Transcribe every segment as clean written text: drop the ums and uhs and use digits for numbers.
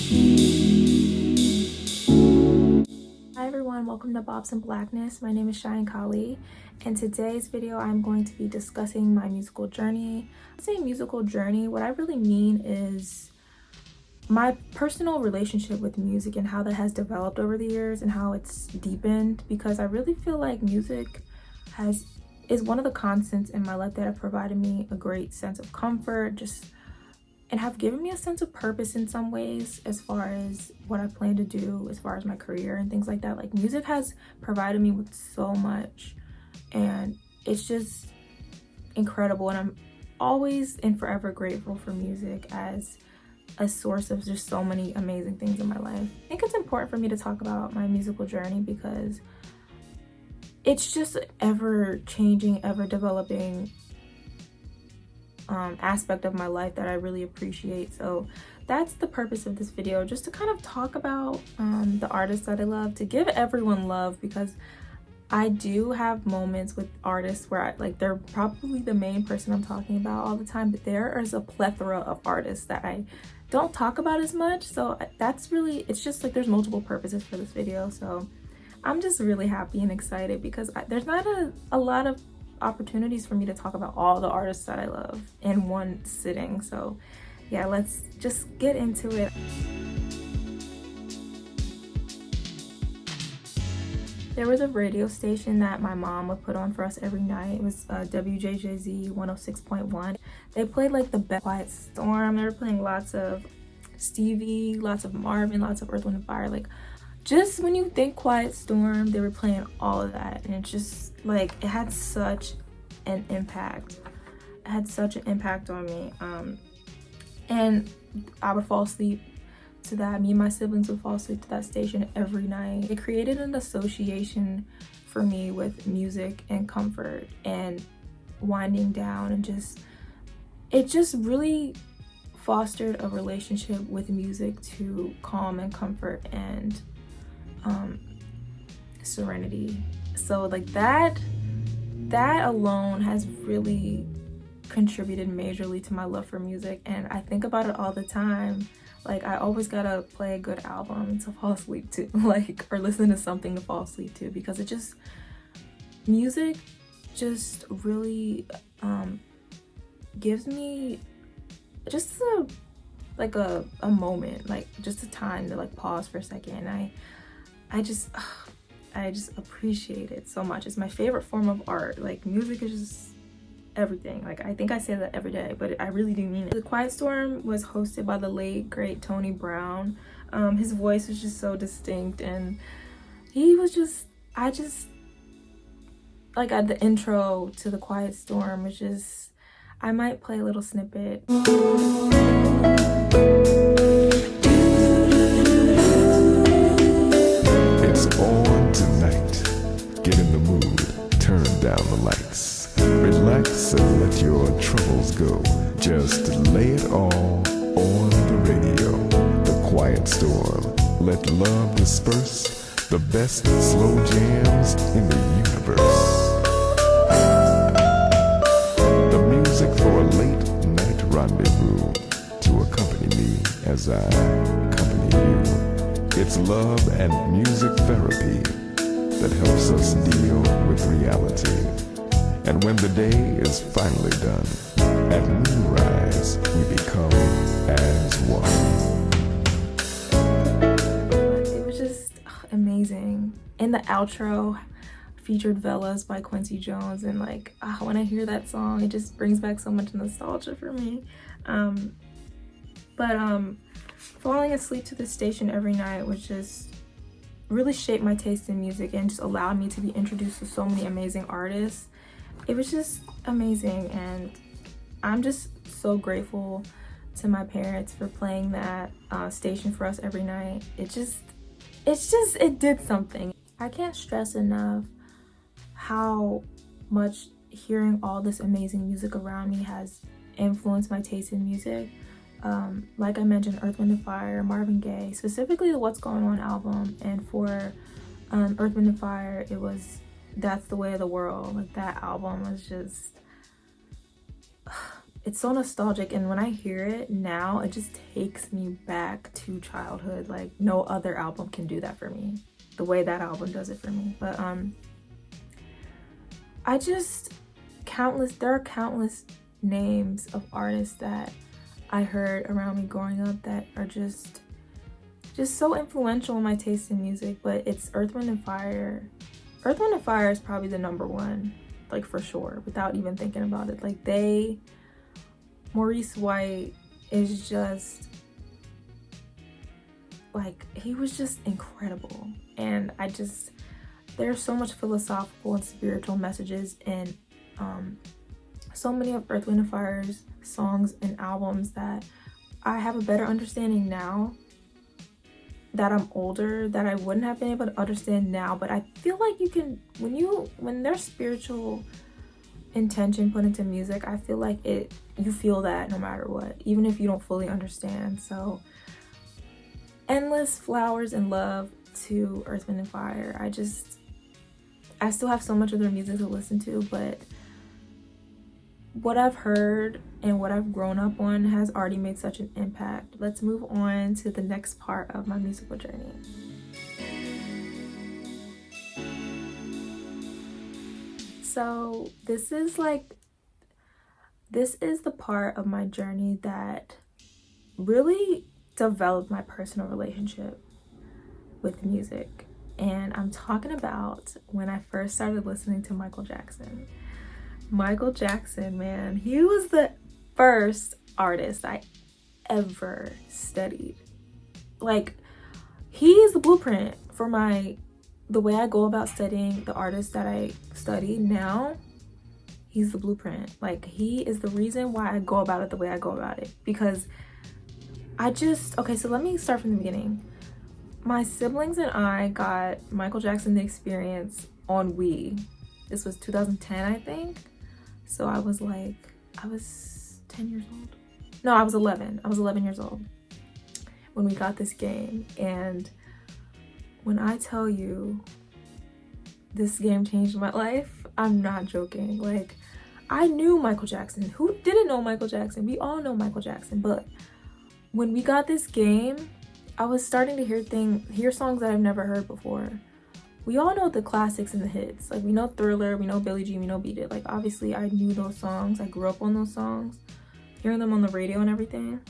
Hi everyone, welcome to Bobs and Blackness. My name is Cheyenne Kali. In today's video, I'm going to be discussing my musical journey. When I say musical journey, what I really mean is my personal relationship with music and how that has developed over the years and how it's deepened, because I really feel like music is one of the constants in my life that have provided me a great sense of comfort, and have given me a sense of purpose in some ways as far as what I plan to do as far as my career and things like that. Like, music has provided me with so much, and it's just incredible, and I'm always and forever grateful for music as a source of just so many amazing things in my life. I think it's important for me to talk about my musical journey because it's just ever changing, ever developing aspect of my life that I really appreciate. So that's the purpose of this video, just to kind of talk about the artists that I love, to give everyone love, because I do have moments with artists where they're probably the main person I'm talking about all the time, but there is a plethora of artists that I don't talk about as much. So that's really, it's just like there's multiple purposes for this video. So I'm just really happy and excited because there's not a lot of opportunities for me to talk about all the artists that I love in one sitting. So yeah, let's just get into it. There was a radio station that my mom would put on for us every night. It was WJJZ 106.1. They played like the best. Quiet Storm. They were playing lots of Stevie, lots of Marvin, lots of Earth, Wind & Fire. Like, just when you think Quiet Storm, they were playing all of that, and it's just like it had such an impact. It had such an impact on me, and I would fall asleep to that. Me and my siblings would fall asleep to that station every night. It created an association for me with music and comfort and winding down, and it just really fostered a relationship with music to calm and comfort and serenity. So like that alone has really contributed majorly to my love for music, and I think about it all the time. Like, I always gotta play a good album to fall asleep to, or listen to something to fall asleep to, because music just really gives me just a moment, like just a time to pause for a second. I just appreciate it so much. It's my favorite form of art. Like, music is just everything. Like, I think I say that every day, but I really do mean it. The Quiet Storm was hosted by the late great Tony Brown. His voice was just so distinct, and he was just, at the intro to the Quiet Storm was just, I might play a little snippet. It's on tonight. Get in the mood. Turn down the lights. Relax and let your troubles go. Just lay it all on the radio. The Quiet Storm. Let love disperse. The best slow jams in the universe. The music for a late night rendezvous to accompany me as I accompany you. It's love and music therapy that helps us deal with reality. And when the day is finally done, at moonrise we become as one. It was just amazing. And the outro featured Vellas by Quincy Jones, and when I hear that song, it just brings back so much nostalgia for me. Falling asleep to the station every night was just really shaped my taste in music and just allowed me to be introduced to so many amazing artists. It was just amazing, and I'm just so grateful to my parents for playing that station for us every night. It did something. I can't stress enough how much hearing all this amazing music around me has influenced my taste in music. Like I mentioned, Earth, Wind & Fire, Marvin Gaye, specifically the What's Going On album, and for Earth, Wind & Fire, it was That's the Way of the World. Like, that album was just, it's so nostalgic, and when I hear it now, it just takes me back to childhood. Like no other album can do that for me the way that album does it for me. But there are countless names of artists that I heard around me growing up that are just so influential in my taste in music. But it's Earth, Wind and Fire. Earth, Wind and Fire is probably the number one, like for sure, without even thinking about it. Like Maurice White is just like, he was just incredible. And there's so much philosophical and spiritual messages in so many of Earth, Wind and Fire's songs and albums that I have a better understanding now that I'm older, that I wouldn't have been able to understand now. But I feel like you can, when there's spiritual intention put into music, I feel like you feel that no matter what, even if you don't fully understand. So endless flowers and love to Earth, Wind and Fire. I still have so much of their music to listen to, but what I've heard and what I've grown up on has already made such an impact. Let's move on to the next part of my musical journey. So this is the part of my journey that really developed my personal relationship with music. And I'm talking about when I first started listening to Michael Jackson. Michael Jackson, man, he was the first artist I ever studied. Like, he is the blueprint for the way I go about studying the artists that I study now. He's the blueprint. Like, he is the reason why I go about it the way I go about it. Because okay, so let me start from the beginning. My siblings and I got Michael Jackson The Experience on Wii. This was 2010, I think. So I was 10 years old. No, I was 11. I was 11 years old when we got this game. And when I tell you this game changed my life, I'm not joking. Like, I knew Michael Jackson. Who didn't know Michael Jackson? We all know Michael Jackson. But when we got this game, I was starting to hear songs that I've never heard before. We all know the classics and the hits. Like, we know Thriller, we know Billie Jean, we know Beat It. Like, obviously I knew those songs. I grew up on those songs, hearing them on the radio and everything.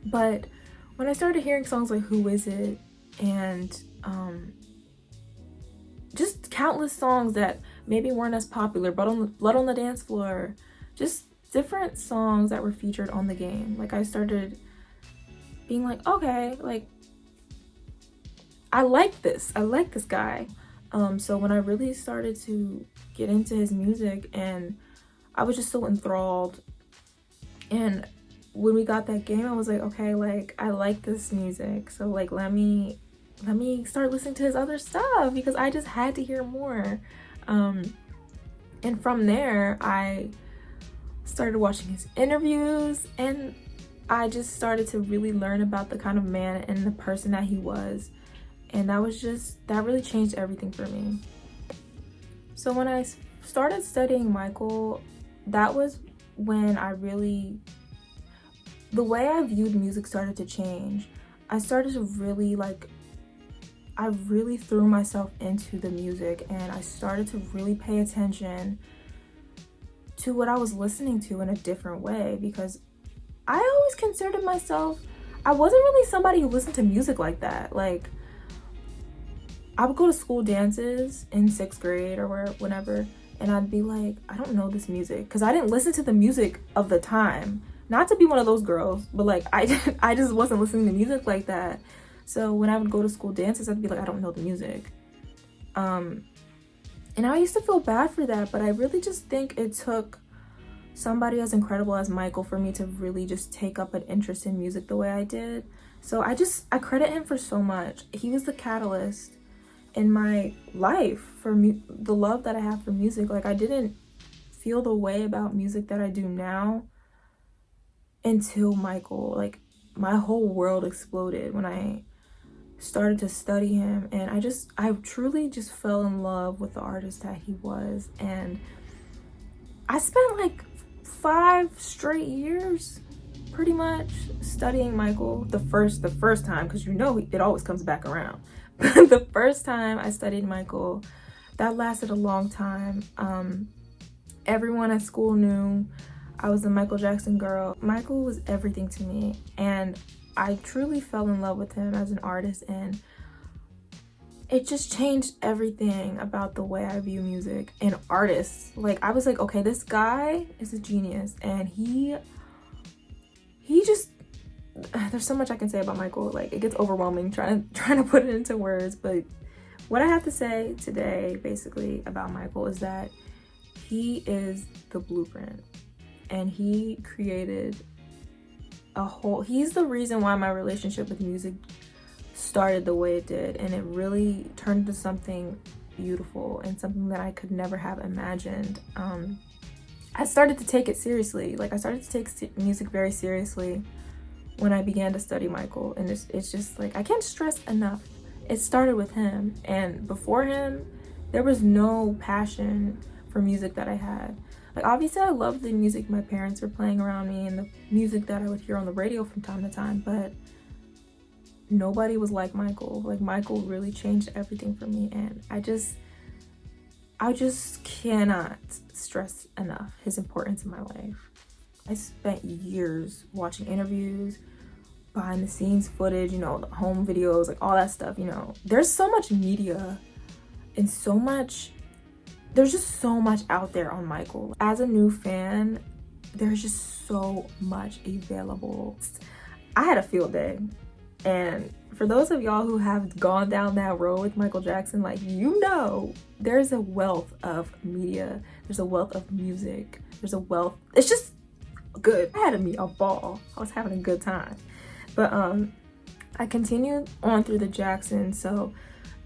But when I started hearing songs like Who Is It and just countless songs that maybe weren't as popular, Blood on the Dance Floor, just different songs that were featured on the game. Like, I started being like, okay, like, I like this guy. So when I really started to get into his music, and I was just so enthralled, and when we got that game, I was like, okay, like, I like this music, so like, let me start listening to his other stuff, because I just had to hear more. And from there, I started watching his interviews, and I just started to really learn about the kind of man and the person that he was. And that really changed everything for me. So when I started studying Michael, that was when the way I viewed music started to change. I started to really I really threw myself into the music, and I started to really pay attention to what I was listening to in a different way, because I always considered myself, I wasn't really somebody who listened to music like that. Like, I would go to school dances in 6th grade or whenever, and I'd be like, I don't know this music, because I didn't listen to the music of the time. Not to be one of those girls, but like, I just wasn't listening to music like that. So when I would go to school dances, I'd be like, I don't know the music. And I used to feel bad for that, but I really just think it took somebody as incredible as Michael for me to really just take up an interest in music the way I did. So I credit him for so much. He was the catalyst in my life for the love that I have for music. Like, I didn't feel the way about music that I do now until Michael. Like, my whole world exploded when I started to study him, and I truly just fell in love with the artist that he was. And I spent like 5 straight years pretty much studying Michael. The first time, because you know it always comes back around. But the first time I studied Michael, that lasted a long time. Everyone at school knew I was a Michael Jackson girl. Michael was everything to me, and I truly fell in love with him as an artist, and it just changed everything about the way I view music and artists. Like, I was like, okay, this guy is a genius, and he just, there's so much I can say about Michael. Like, it gets overwhelming trying to put it into words, but what I have to say today basically about Michael is that he is the blueprint, and he created he's the reason why my relationship with music started the way it did, and it really turned into something beautiful and something that I could never have imagined. I started to take it seriously. Like, I started to take music very seriously when I began to study Michael, and it's just like, I can't stress enough. It started with him, and before him, there was no passion for music that I had. Like, obviously, I loved the music my parents were playing around me and the music that I would hear on the radio from time to time, but nobody was like Michael. Like, Michael really changed everything for me, and I just cannot stress enough his importance in my life. I spent years watching interviews, behind the scenes footage, you know, the home videos, like all that stuff, you know. There's so much media and there's just so much out there on Michael. As a new fan, there's just so much available. I had a field day, and for those of y'all who have gone down that road with Michael Jackson, like, you know, there's a wealth of media, there's a wealth of music, it's just good. I had a ball. I was having a good time. But I continued on through the Jacksons, so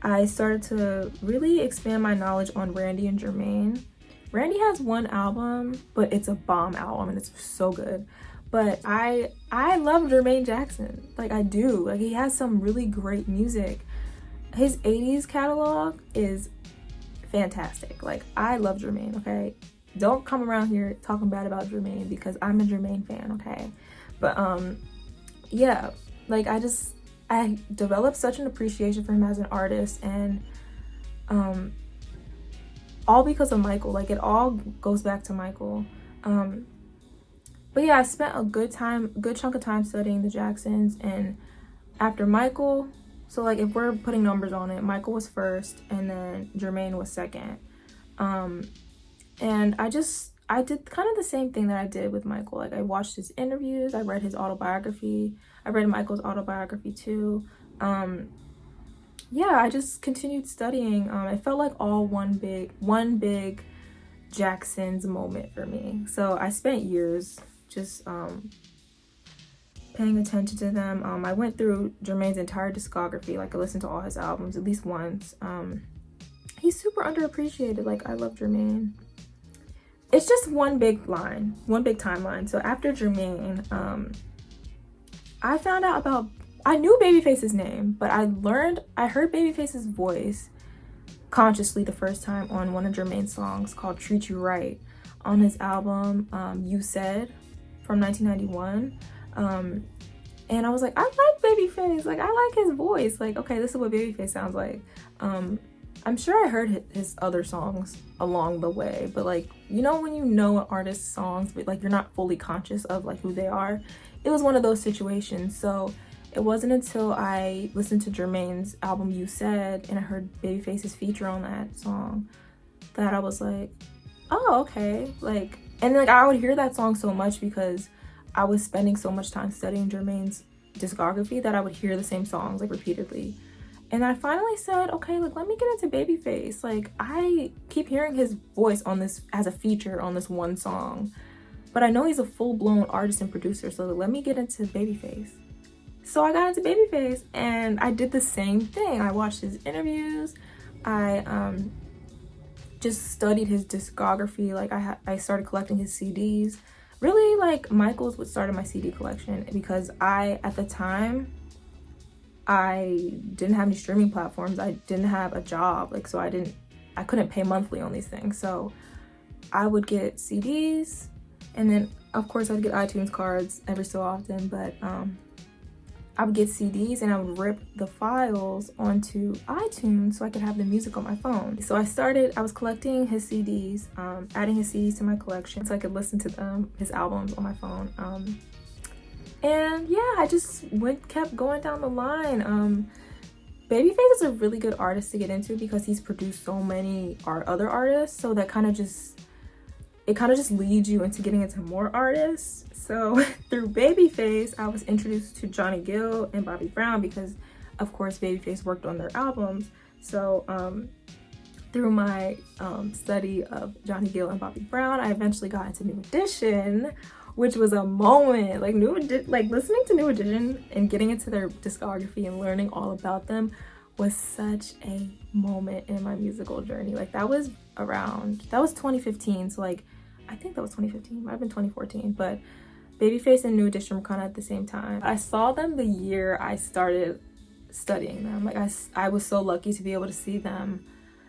I started to really expand my knowledge on Randy and Jermaine. Randy has one album, but it's a bomb album, and it's so good. But I love Jermaine Jackson. Like, I do. Like, he has some really great music. His 80s catalog is fantastic. Like, I love Jermaine, okay? Don't come around here talking bad about Jermaine, because I'm a Jermaine fan, okay? But yeah, like, I developed such an appreciation for him as an artist, and all because of Michael. Like, it all goes back to Michael. But yeah, I spent a good chunk of time studying the Jacksons, and after Michael, so like, if we're putting numbers on it, Michael was first, and then Jermaine was second. And I did kind of the same thing that I did with Michael. Like, I watched his interviews, I read his autobiography, I read Michael's autobiography too. Yeah, I just continued studying. It felt like all one big Jackson's moment for me. So I spent years just paying attention to them. I went through Jermaine's entire discography. Like, I listened to all his albums at least once. He's super underappreciated. Like, I love Jermaine. It's just one big timeline. So after Jermaine, I found out I knew Babyface's name, but I heard Babyface's voice consciously the first time on one of Jermaine's songs called Treat You Right on his album, You Said, from 1991. And I was like, I like Babyface. Like, I like his voice. Like, okay, this is what Babyface sounds like. I'm sure I heard his other songs along the way, but like, you know, when you know an artist's songs, but like, you're not fully conscious of like who they are. It was one of those situations. So it wasn't until I listened to Jermaine's album You Said, and I heard Babyface's feature on that song, that I was like, oh, okay. Like, and like, I would hear that song so much because I was spending so much time studying Jermaine's discography that I would hear the same songs like repeatedly. And I finally said, okay, like, let me get into Babyface. Like, I keep hearing his voice on this as a feature on this one song, but I know he's a full-blown artist and producer, so let me get into Babyface. So I got into Babyface, and I did the same thing. I watched his interviews. I just studied his discography. Like, I started collecting his CDs. Really, like, Michael's what started my CD collection, because at the time, I didn't have any streaming platforms. I didn't have a job, like, so I couldn't pay monthly on these things. So I would get CDs, And then of course I'd get iTunes cards every so often, but I would get CDs and I would rip the files onto iTunes so I could have the music on my phone. So I was collecting his CDs, adding his CDs to my collection so I could listen to them, his albums on my phone. And yeah, I just kept going down the line. Babyface is a really good artist to get into because he's produced so many other artists, so that kind of just leads you into getting into more artists. So through Babyface, I was introduced to Johnny Gill and Bobby Brown because of course Babyface worked on their albums. So through my study of Johnny Gill and Bobby Brown, I eventually got into New Edition, which was a moment. Like listening to New Edition and getting into their discography and learning all about them was such a moment in my musical journey. Like that was 2015, so like I think that was 2015, might have been 2014, but Babyface and New Edition were kind of at the same time. I saw them the year I started studying them. Like I was so lucky to be able to see them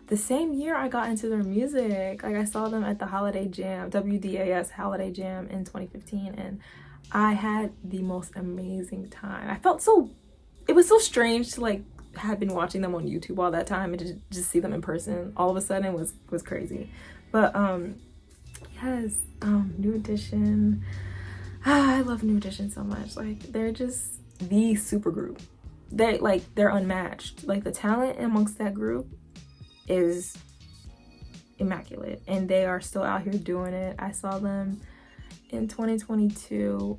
the same year I got into their music. Like I saw them at the Holiday Jam, WDAS Holiday Jam in 2015, and I had the most amazing time. It was so strange to like have been watching them on YouTube all that time and to just see them in person all of a sudden was crazy. But yes, New Edition. I love New Edition so much. Like they're just the super group. They're unmatched. Like the talent amongst that group is immaculate, and they are still out here doing it. I saw them in 2022.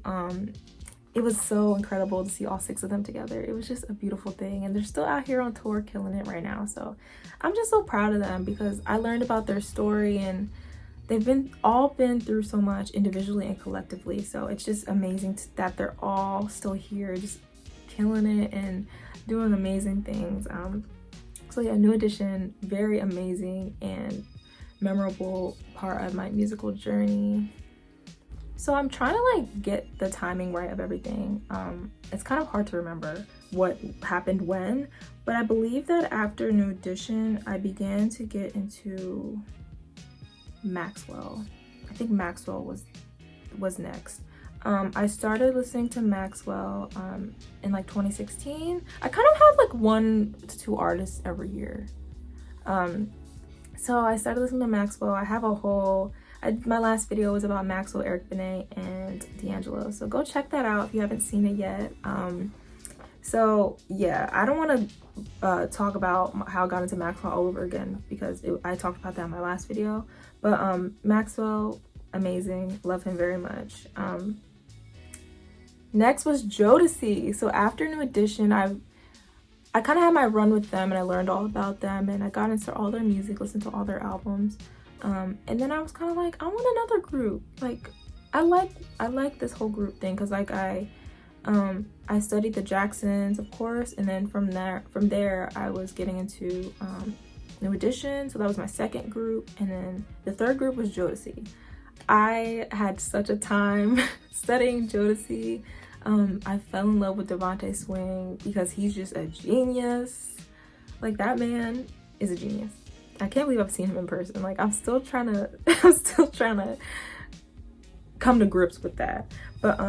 It was so incredible to see all 6 of them together. It was just a beautiful thing, and they're still out here on tour killing it right now. So I'm just so proud of them because I learned about their story, and they've all been through so much individually and collectively. So it's just amazing that they're all still here, just killing it and doing amazing things. So yeah, New Edition, very amazing and memorable part of my musical journey. So I'm trying to like get the timing right of everything. It's kind of hard to remember what happened when, but I believe that after New Edition, I began to get into Maxwell. I think Maxwell was next. I started listening to Maxwell in like 2016. I kind of have like 1 to 2 artists every year. So I started listening to Maxwell. I have my last video was about Maxwell, Eric Benet, and D'Angelo. So go check that out if you haven't seen it yet. So yeah, I don't want to talk about how I got into Maxwell all over again because I talked about that in my last video. But Maxwell, amazing, love him very much. Next was Jodeci. So after New Edition, I kind of had my run with them and I learned all about them and I got into all their music, listened to all their albums. And then I was kind of like, I want another group. Like I like this whole group thing because like I studied the Jacksons, of course, and then from there I was getting into New Edition, so that was my second group, and then the third group was Jodeci. I had such a time studying Jodeci. I fell in love with Devontae Swing because he's just a genius. Like that man is a genius. I can't believe I've seen him in person. Like I'm still trying to come to grips with that. But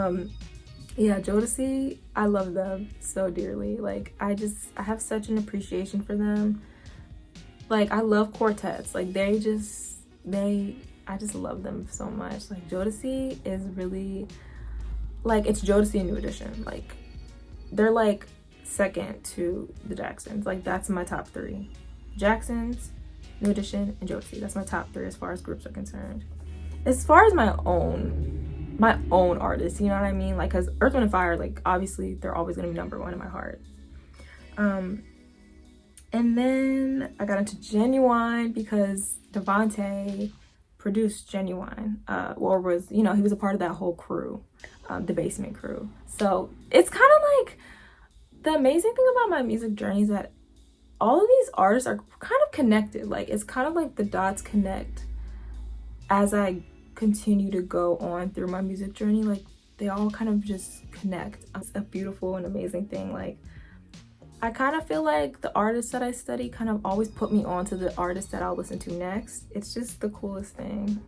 yeah, Jodeci, I love them so dearly. Like I have such an appreciation for them. Like I love quartets. Like I just love them so much. Like Jodeci is really like, it's Jodeci and New Edition. Like they're like second to the Jacksons. Like that's my top 3. Jacksons, New Edition, and Jodeci. That's my top 3 as far as groups are concerned. As far as my own artists, you know what I mean? Like, cause Earth, Wind & Fire, like obviously they're always gonna be number 1 in my heart. And then I got into Genuine because Devontae produced Genuine, or was, you know, he was a part of that whole crew, the Basement crew. So it's kind of like, the amazing thing about my music journey is that all of these artists are kind of connected. Like it's kind of like the dots connect as I continue to go on through my music journey. Like they all kind of just connect. It's a beautiful and amazing thing. Like I kind of feel like the artists that I study kind of always put me on to the artists that I'll listen to next. It's just the coolest thing.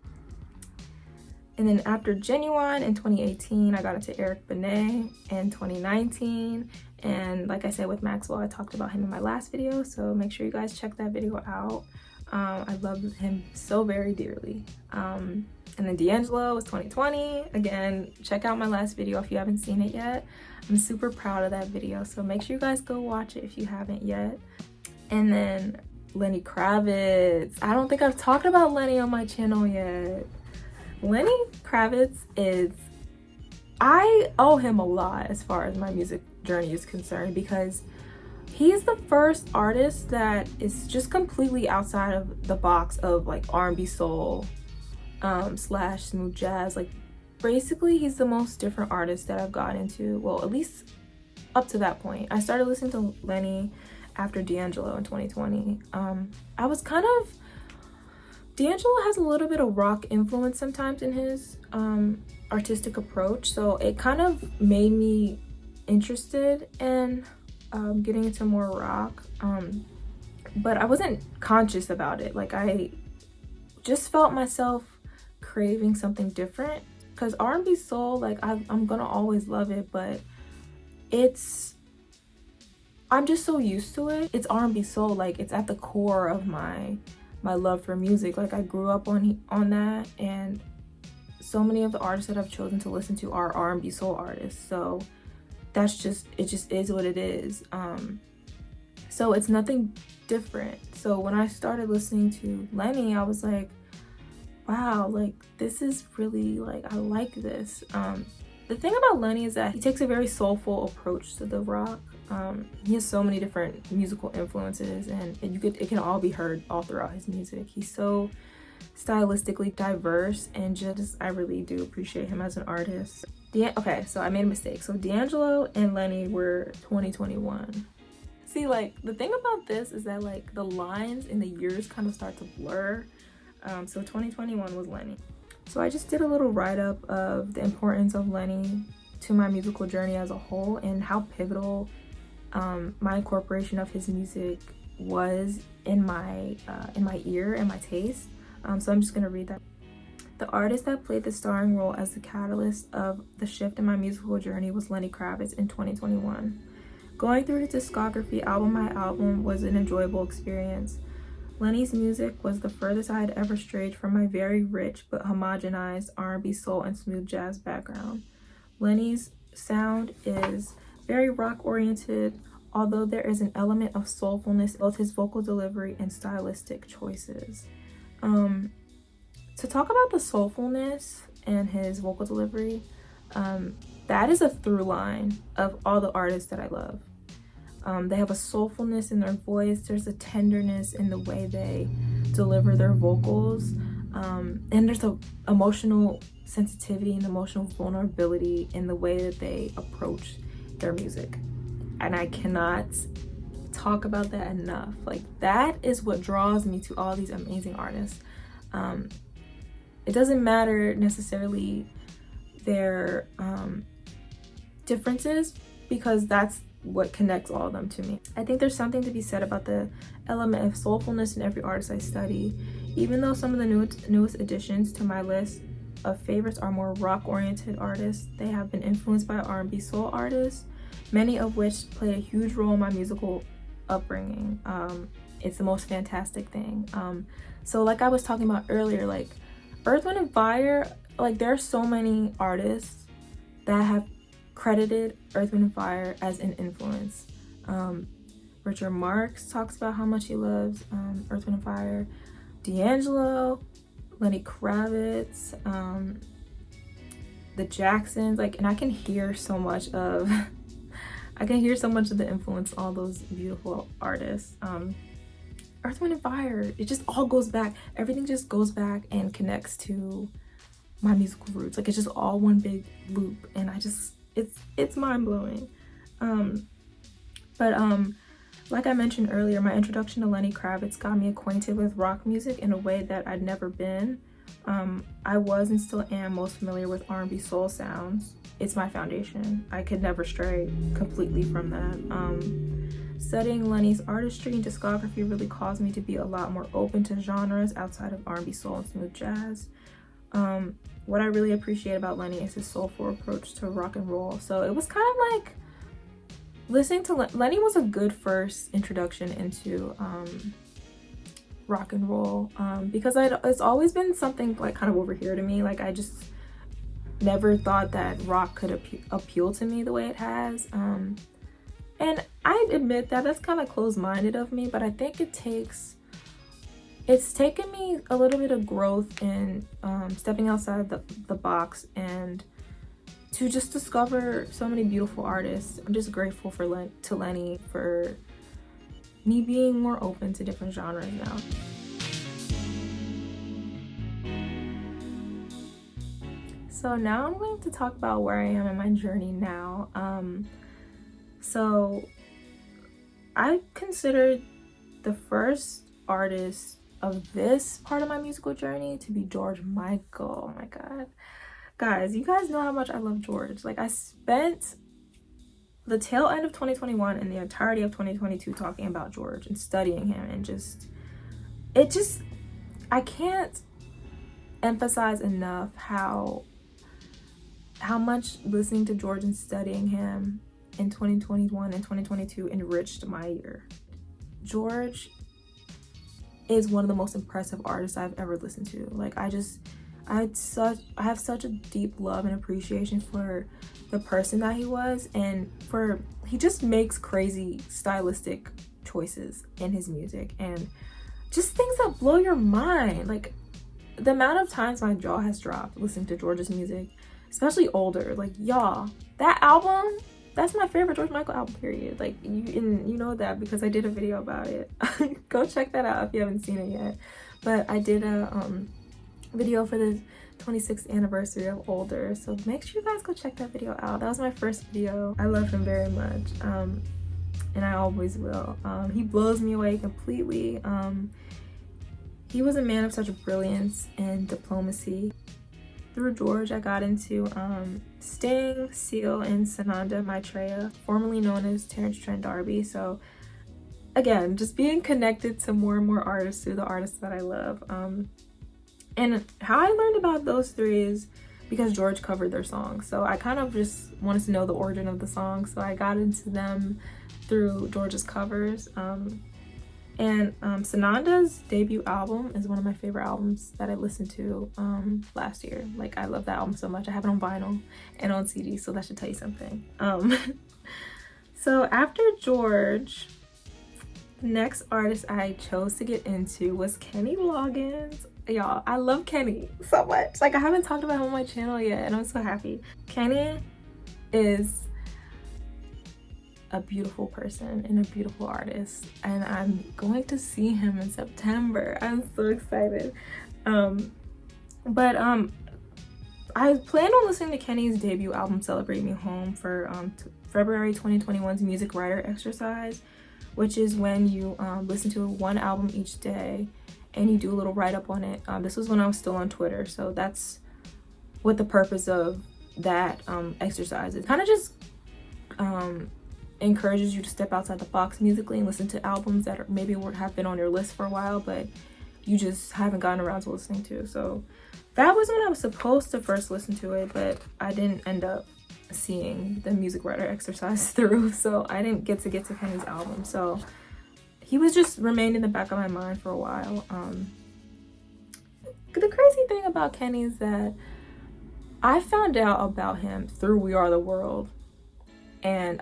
And then after Genuine in 2018, I got into Eric Benet in 2019. And like I said with Maxwell, I talked about him in my last video, so make sure you guys check that video out. I love him so very dearly. And then D'Angelo was 2020. Again, check out my last video if you haven't seen it yet. I'm super proud of that video, so make sure you guys go watch it if you haven't yet. And then Lenny Kravitz. I don't think I've talked about Lenny on my channel yet. Lenny Kravitz is, I owe him a lot as far as my music journey is concerned, because he's the first artist that is just completely outside of the box of like R&B soul slash smooth jazz. Like basically he's the most different artist that I've gotten into, well, at least up to that point. I started listening to Lenny after D'Angelo in 2020. I was kind of, D'Angelo has a little bit of rock influence sometimes in his artistic approach, so it kind of made me interested in getting into more rock, but I wasn't conscious about it. Like I just felt myself craving something different, because R&B soul, like I'm gonna always love it, but I'm just so used to it. It's R&B soul, like it's at the core of my love for music. Like I grew up on that, and so many of the artists that I've chosen to listen to are R&B soul artists, so that's just, it just is what it is. So it's nothing different. So when I started listening to Lenny, I was like, wow, like this is really, like, I like this. The thing about Lenny is that he takes a very soulful approach to the rock. He has so many different musical influences, and it can all be heard all throughout his music. He's so stylistically diverse, and just, I really do appreciate him as an artist. Okay, so I made a mistake. So D'Angelo and Lenny were 2021. See, like, the thing about this is that, like, the lines in the years kind of start to blur. So 2021 was Lenny. So I just did a little write-up of the importance of Lenny to my musical journey as a whole, and how pivotal my incorporation of his music was in my ear and my taste. So I'm just gonna read that. The artist that played the starring role as the catalyst of the shift in my musical journey was Lenny Kravitz in 2021. Going through his discography album by album was an enjoyable experience. Lenny's music was the furthest I had ever strayed from my very rich but homogenized R&B soul and smooth jazz background. Lenny's sound is very rock oriented, although there is an element of soulfulness in both his vocal delivery and stylistic choices. To talk about the soulfulness and his vocal delivery, that is a through line of all the artists that I love. They have a soulfulness in their voice. There's a tenderness in the way they deliver their vocals. And there's an emotional sensitivity and emotional vulnerability in the way that they approach their music. And I cannot talk about that enough. Like, that is what draws me to all these amazing artists. It doesn't matter necessarily their differences, because that's what connects all of them to me. I think there's something to be said about the element of soulfulness in every artist I study. Even though some of the newest additions to my list of favorites are more rock-oriented artists, they have been influenced by R&B soul artists, many of which played a huge role in my musical upbringing. It's the most fantastic thing. So like I was talking about earlier, like Earth, Wind & Fire, like there are so many artists that have credited Earth, Wind & Fire as an influence. Richard Marx talks about how much he loves Earth, Wind & Fire. D'Angelo, Lenny Kravitz, the Jacksons, like, and I can hear so much of the influence all those beautiful artists. Earth, Wind & Fire, it just all goes back. Everything just goes back and connects to my musical roots. Like, it's just all one big loop, and it's mind-blowing. Like I mentioned earlier, my introduction to Lenny Kravitz got me acquainted with rock music in a way that I'd never been. I was and still am most familiar with R&B soul sounds. It's my foundation. I could never stray completely from that. Studying Lenny's artistry and discography really caused me to be a lot more open to genres outside of R&B soul and smooth jazz. What I really appreciate about Lenny is his soulful approach to rock and roll. So it was kind of like listening to Lenny was a good first introduction into rock and roll, because it's always been something like kind of over here to me. Like I just never thought that rock could appeal to me the way it has, and I admit that that's kind of closed-minded of me, but I think it's taken me a little bit of growth in stepping outside the box and to just discover so many beautiful artists. I'm just grateful to Lenny for me being more open to different genres now. So now I'm going to talk about where I am in my journey now. So I considered the first artist of this part of my musical journey to be George Michael. Oh my god. Guys, you guys know how much I love George. Like I spent the tail end of 2021 and the entirety of 2022 talking about George and studying him, and I can't emphasize enough how much listening to George and studying him in 2021 and 2022 enriched my year. George is one of the most impressive artists I've ever listened to. Like I have such a deep love and appreciation for the person that he was, and he just makes crazy stylistic choices in his music and just things that blow your mind. Like the amount of times my jaw has dropped listening to George's music, especially older. Like y'all, that album, that's my favorite George Michael album, period. Like you know that because I did a video about it. Go check that out if you haven't seen it yet. But I did a video for the 26th anniversary of Older, so make sure you guys go check that video out. That was my first video. I love him very much, and I always will. He blows me away completely. He was a man of such brilliance and diplomacy. Through George, I got into Sting, Seal, and Sananda Maitreya, formerly known as Terrence Trent D'Arby. So again, just being connected to more and more artists through the artists that I love. And how I learned about those three is because George covered their songs. So I kind of just wanted to know the origin of the songs. So I got into them through George's covers. Sananda's debut album is one of my favorite albums that I listened to last year. Like I love that album so much. I have it on vinyl and on CD, so that should tell you something. So after George, the next artist I chose to get into was Kenny Loggins. Y'all, I love Kenny so much. Like I haven't talked about him on my channel yet, and I'm so happy. Kenny is a beautiful person and a beautiful artist, and I'm going to see him in September. I'm so excited. I plan on listening to Kenny's debut album Celebrate Me Home for February 2021's music writer exercise, which is when you listen to one album each day and you do a little write-up on it. This was when I was still on Twitter, so that's what the purpose of that exercise is. Kind of just encourages you to step outside the box musically and listen to albums that maybe have been on your list for a while, but you just haven't gotten around to listening to. So that was when I was supposed to first listen to it, but I didn't end up seeing the music writer exercise through, so I didn't get to Kenny's album. So he was just remained in the back of my mind for a while. The crazy thing about Kenny is that I found out about him through We Are the World, and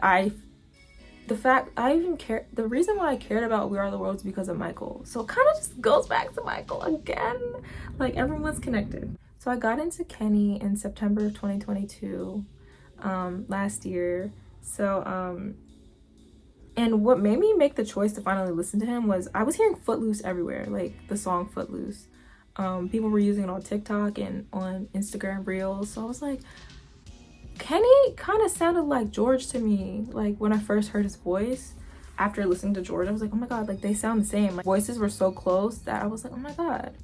the reason why I cared about We Are the World is because of Michael. So it kind of just goes back to Michael again. Like everyone's connected. So I got into Kenny in September of 2022, last year. So and what made me make the choice to finally listen to him was I was hearing Footloose everywhere, like the song Footloose. People were using it on TikTok and on Instagram Reels. So I was like, Kenny kind of sounded like George to me. Like when I first heard his voice after listening to George, I was like, oh my god, like they sound the same. Like voices were so close that I was like, oh my god,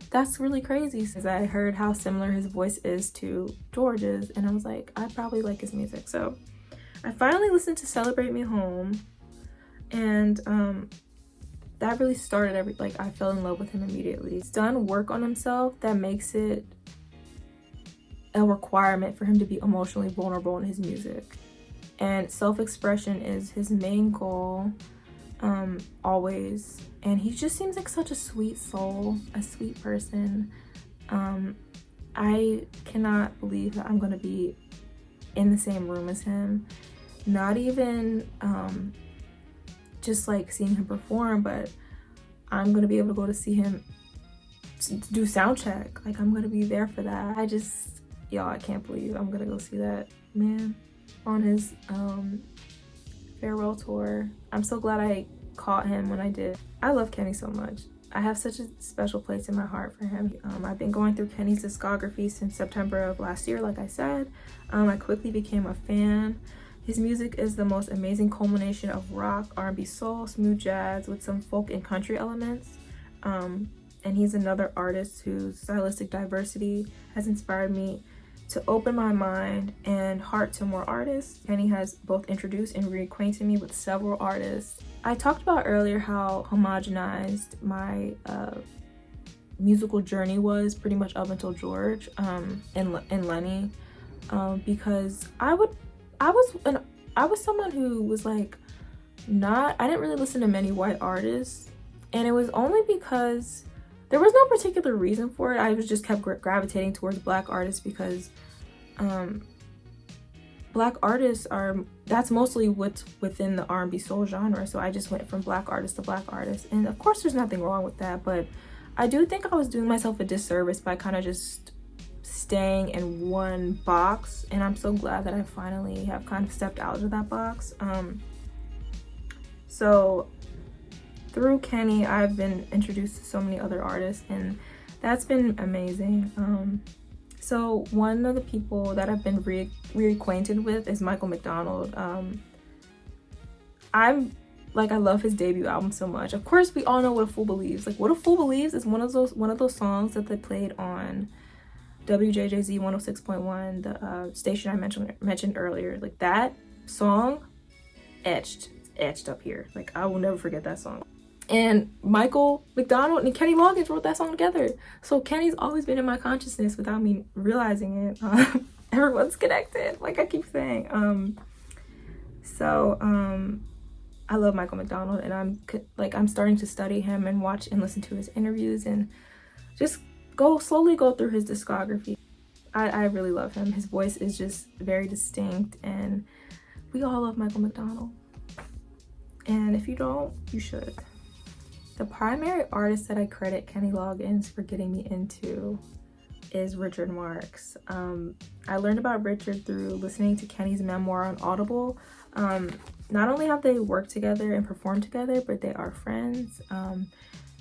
that's really crazy. Since I heard how similar his voice is to George's, and I was like, I probably like his music. So I finally listened to Celebrate Me Home, and that really started I fell in love with him immediately. He's done work on himself that makes it a requirement for him to be emotionally vulnerable in his music. And self-expression is his main goal, always. And he just seems like such a sweet soul, a sweet person. I cannot believe that I'm gonna be in the same room as him. Not even just like seeing him perform, but I'm gonna be able to go to see him do sound check. Like, I'm gonna be there for that. Y'all, I can't believe I'm gonna go see that man on his farewell tour. I'm so glad I caught him when I did. I love Kenny so much. I have such a special place in my heart for him. I've been going through Kenny's discography since September of last year, like I said. I quickly became a fan. His music is the most amazing culmination of rock, R&B, soul, smooth jazz with some folk and country elements. And he's another artist whose stylistic diversity has inspired me to open my mind and heart to more artists. Kenny has both introduced and reacquainted me with several artists. I talked about earlier how homogenized my musical journey was pretty much up until George and Lenny, because I was someone who was like I didn't really listen to many white artists, and it was only because there was no particular reason for it. I was just kept gravitating towards black artists because black artists that's mostly what's within the R&B soul genre. So I just went from black artist to black artist. And of course there's nothing wrong with that, but I do think I was doing myself a disservice by kind of just staying in one box. And I'm so glad that I finally have kind of stepped out of that box. So through Kenny, I've been introduced to so many other artists, and that's been amazing. So one of the people that I've been reacquainted with is Michael McDonald. I love his debut album so much. Of course, we all know What a Fool Believes. Like, What a Fool Believes is one of those songs that they played on WJJZ 106.1, the station I mentioned earlier. Like, that song etched up here. Like, I will never forget that song. And Michael McDonald and Kenny Loggins wrote that song together. So Kenny's always been in my consciousness without me realizing it. Everyone's connected, like I keep saying. I love Michael McDonald, and I'm starting to study him and watch and listen to his interviews and just slowly go through his discography. I really love him. His voice is just very distinct, and we all love Michael McDonald. And if you don't, you should. The primary artist that I credit Kenny Loggins for getting me into is Richard Marx. I learned about Richard through listening to Kenny's memoir on Audible. Not only have they worked together and performed together, but they are friends.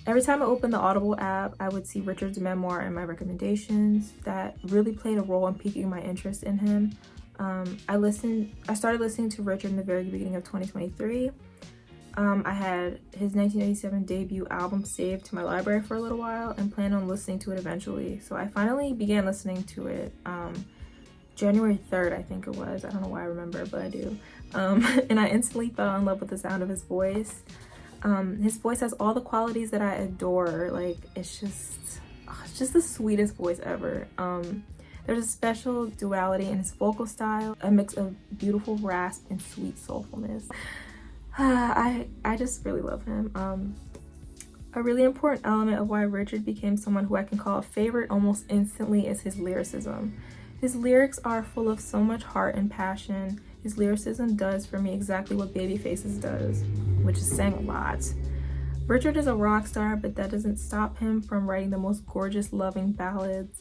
Every time I opened the Audible app, I would see Richard's memoir in my recommendations. That really played a role in piquing my interest in him. I started listening to Richard in the very beginning of 2023. I had his 1987 debut album saved to my library for a little while and planned on listening to it eventually. So I finally began listening to it January 3rd, I think it was. I don't know why I remember, but I do. And I instantly fell in love with the sound of his voice. His voice has all the qualities that I adore. Like, it's just the sweetest voice ever. There's a special duality in his vocal style, a mix of beautiful rasp and sweet soulfulness. I just really love him. A really important element of why Richard became someone who I can call a favorite almost instantly is his lyricism. His lyrics are full of so much heart and passion. His lyricism does for me exactly what Babyface's does, which is saying a lot. Richard is a rock star, but that doesn't stop him from writing the most gorgeous, loving ballads.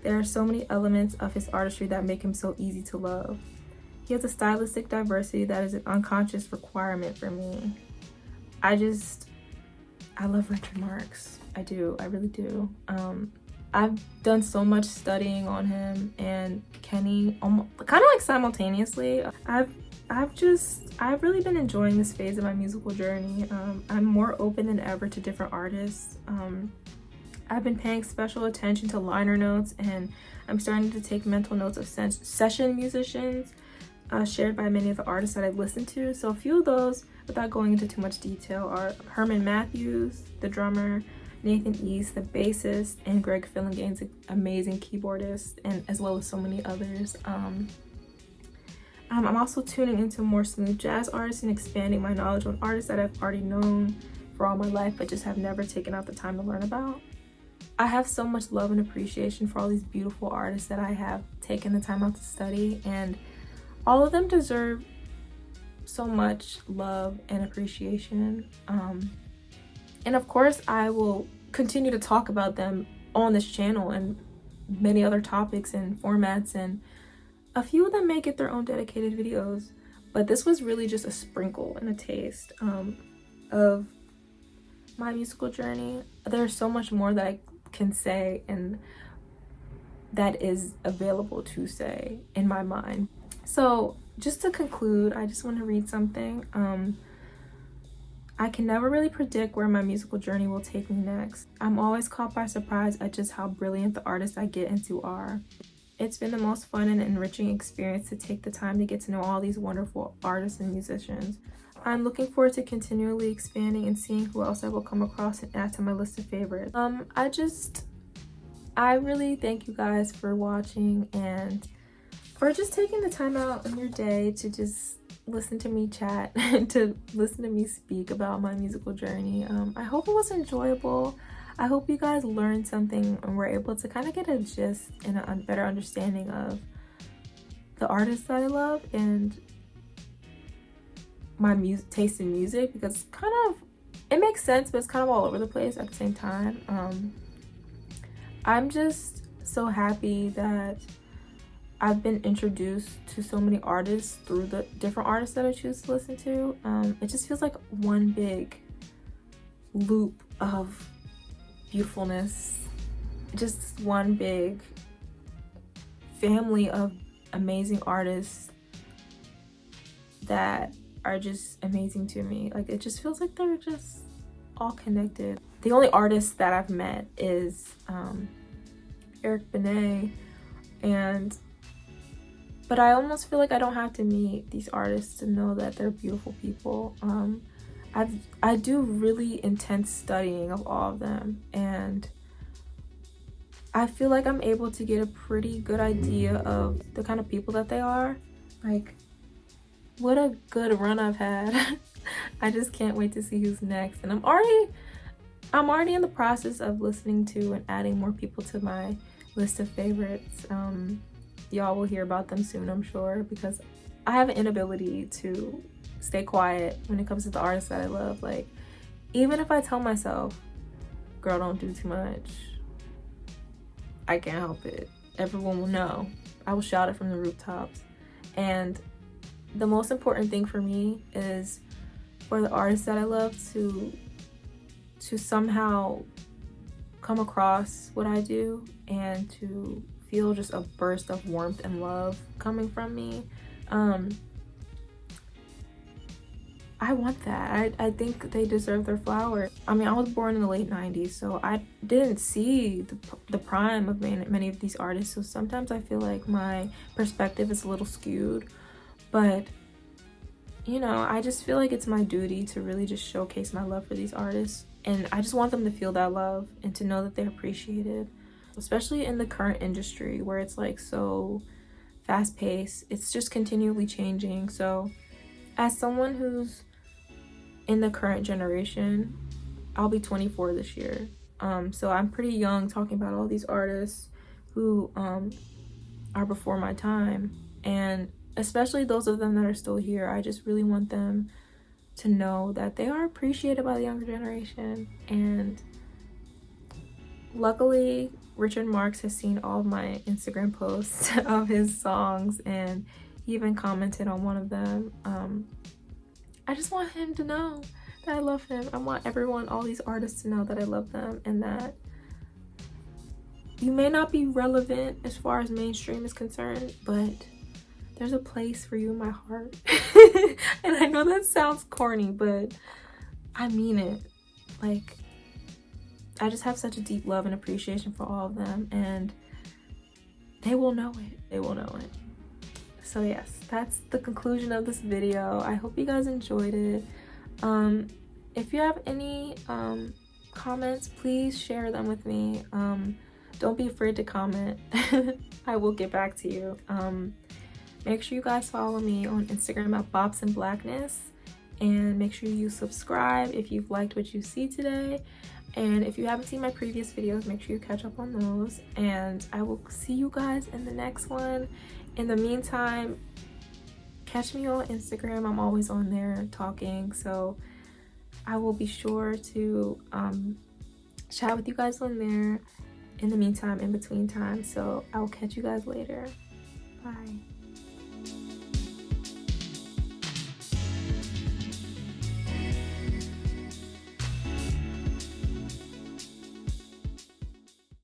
There are so many elements of his artistry that make him so easy to love. He has a stylistic diversity that is an unconscious requirement for me. I love Richard Marx. I do, I really do. I've done so much studying on him and Kenny, kind of like simultaneously. I've really been enjoying this phase of my musical journey. I'm more open than ever to different artists. I've been paying special attention to liner notes, and I'm starting to take mental notes of session musicians shared by many of the artists that I've listened to. So a few of those, without going into too much detail, are Herman Matthews, the drummer, Nathan East, the bassist, and Greg Fillingane's amazing keyboardist, and as well as so many others. I'm also tuning into more smooth jazz artists and expanding my knowledge on artists that I've already known for all my life but just have never taken out the time to learn about. I have so much love and appreciation for all these beautiful artists that I have taken the time out to study, and all of them deserve so much love and appreciation. And of course, I will continue to talk about them on this channel and many other topics and formats, and a few of them may get their own dedicated videos, but this was really just a sprinkle and a taste of my musical journey. There's so much more that I can say and that is available to say in my mind. So just to conclude, I just want to read something. I can never really predict where my musical journey will take me next. I'm always caught by surprise at just how brilliant the artists I get into are. It's been the most fun and enriching experience to take the time to get to know all these wonderful artists and musicians. I'm looking forward to continually expanding and seeing who else I will come across and add to my list of favorites. I really thank you guys for watching and for just taking the time out in your day to just listen to me chat and to listen to me speak about my musical journey. I hope it was enjoyable. I hope you guys learned something and were able to kind of get a gist and a better understanding of the artists that I love and my taste in music, because it makes sense, but it's kind of all over the place at the same time. I'm just so happy that I've been introduced to so many artists through the different artists that I choose to listen to. It just feels like one big loop of beautifulness, just one big family of amazing artists that are just amazing to me. Like, it just feels like they're just all connected. The only artist that I've met is Eric Benet, but I almost feel like I don't have to meet these artists to know that they're beautiful people. I do really intense studying of all of them, and I feel like I'm able to get a pretty good idea of the kind of people that they are. Like, what a good run I've had. I just can't wait to see who's next, and I'm already in the process of listening to and adding more people to my list of favorites. Y'all will hear about them soon, I'm sure, because I have an inability to stay quiet when it comes to the artists that I love. Like, even if I tell myself, girl, don't do too much, I can't help it. Everyone will know. I will shout it from the rooftops. And the most important thing for me is for the artists that I love to somehow come across what I do and to feel just a burst of warmth and love coming from me. I want that. I think they deserve their flowers. I mean, I was born in the late 90s, so I didn't see the prime of many of these artists, so sometimes I feel like my perspective is a little skewed, but you know, I just feel like it's my duty to really just showcase my love for these artists, and I just want them to feel that love and to know that they're appreciated, especially in the current industry where it's like so fast-paced. It's just continually changing. So as someone who's in the current generation, I'll be 24 this year, so I'm pretty young talking about all these artists who are before my time, and especially those of them that are still here, I just really want them to know that they are appreciated by the younger generation. And luckily, Richard Marx has seen all of my Instagram posts of his songs, and he even commented on one of them. I just want him to know that I love him. I want everyone, all these artists, to know that I love them, and that you may not be relevant as far as mainstream is concerned, but there's a place for you in my heart. And I know that sounds corny, but I mean it. Like, I just have such a deep love and appreciation for all of them, and they will know it. They will know it. So yes, that's the conclusion of this video. I hope you guys enjoyed it. If you have any comments, please share them with me. Don't be afraid to comment. I will get back to you. Make sure you guys follow me on Instagram at bopsnblackness, and make sure you subscribe if you've liked what you see today. And if you haven't seen my previous videos, make sure you catch up on those, and I will see you guys in the next one. In the meantime, catch me on Instagram. I'm always on there talking, so I will be sure to chat with you guys on there in the meantime, in between time. So I will catch you guys later. Bye.